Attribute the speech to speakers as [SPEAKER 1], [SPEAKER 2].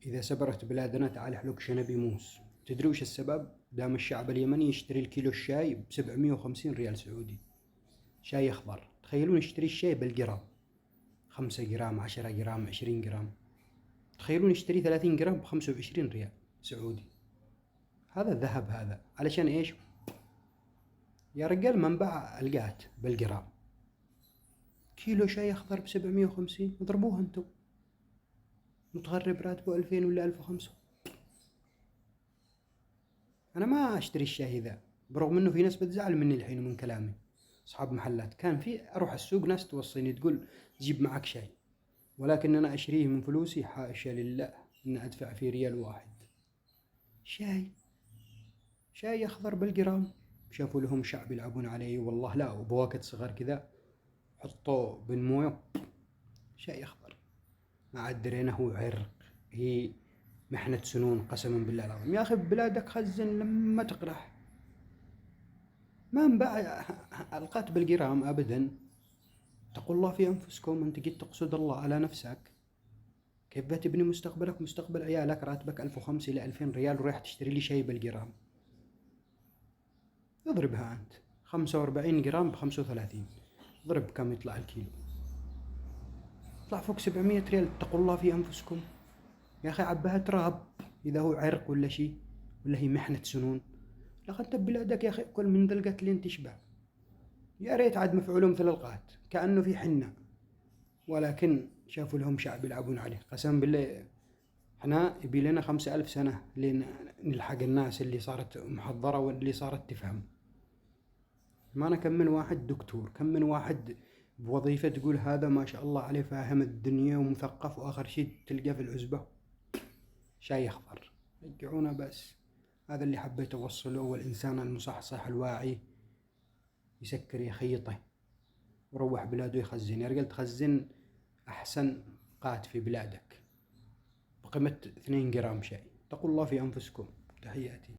[SPEAKER 1] إذا سبرت بلادنا تعال احلق شنبي موس. تدري وش السبب؟ دام الشعب اليمني يشتري الكيلو الشاي ب750 ريال سعودي. شاي أخضر، تخيلون يشتري الشاي بالجرام، 5 جرام، 10 جرام، 20 جرام. تخيلون يشتري 30 جرام ب25 ريال سعودي. هذا الذهب هذا علشان إيش؟ يا رجال منبع القات بالجرام. كيلو شاي أخضر ب750، اضربوها انتم. متغرب راتبه 2000 ولا 1500. أنا ما أشتري الشاي ذا، برغم إنه في ناس بتزعل مني الحين من كلامي. أصحاب محلات كان في أروح السوق ناس توصيني تقول جيب معك شاي، ولكن أنا أشتريه من فلوسي، حاشا لله إن أدفع فيه ريال واحد. شاي أخضر بالجرام. شافوا لهم شعب يلعبون علي والله لا، وبواكت صغار كذا حطوه بالمويه. شاي أخضر ما عاد درينا هو عرق، هي محنة سنون قسما بالله العظيم. يا أخي ببلادك خزن لما تقرح، ما انباع القات بالجرام أبدا. اتقوا الله في أنفسكم، أنت قد تقصد الله على نفسك. كيف بتبني مستقبلك مستقبل عيالك راتبك 1500 إلى 2000 ريال ورايح تشتري لي شاي بالجرام؟ اضربها أنت، 45 جرام ب35، ضرب كم يطلع الكيلو؟ يطلع فوق 700 ريال. اتقوا الله في أنفسكم يا أخي. عبها تراب إذا هو عرق ولا شيء، ولا هي محنة سنون. لقد أنت ببلادك يا أخي كل من ذا القتلين تشبع. يا ريت عاد مفعول مثل القات كأنه في حنة، ولكن شافوا لهم شعب يلعبون عليه. قسم بالله احنا يبي لنا 5000 سنة لين نلحق الناس اللي صارت محضرة واللي صارت تفهم. ما أنا كم من واحد دكتور، كم من واحد بوظيفة تقول هذا ما شاء الله عليه فاهم الدنيا ومثقف، وآخر شيء تلقاه في العزبة شاي أخضر. رجعونا بس. هذا اللي حبيت أوصله. والإنسان المصحصح الواعي يسكر يخيطه وروح بلاده يخزن. يا رجال تخزن أحسن قات في بلادك بقيمة 2 جرام شاي. اتقوا الله في أنفسكم. تحياتي.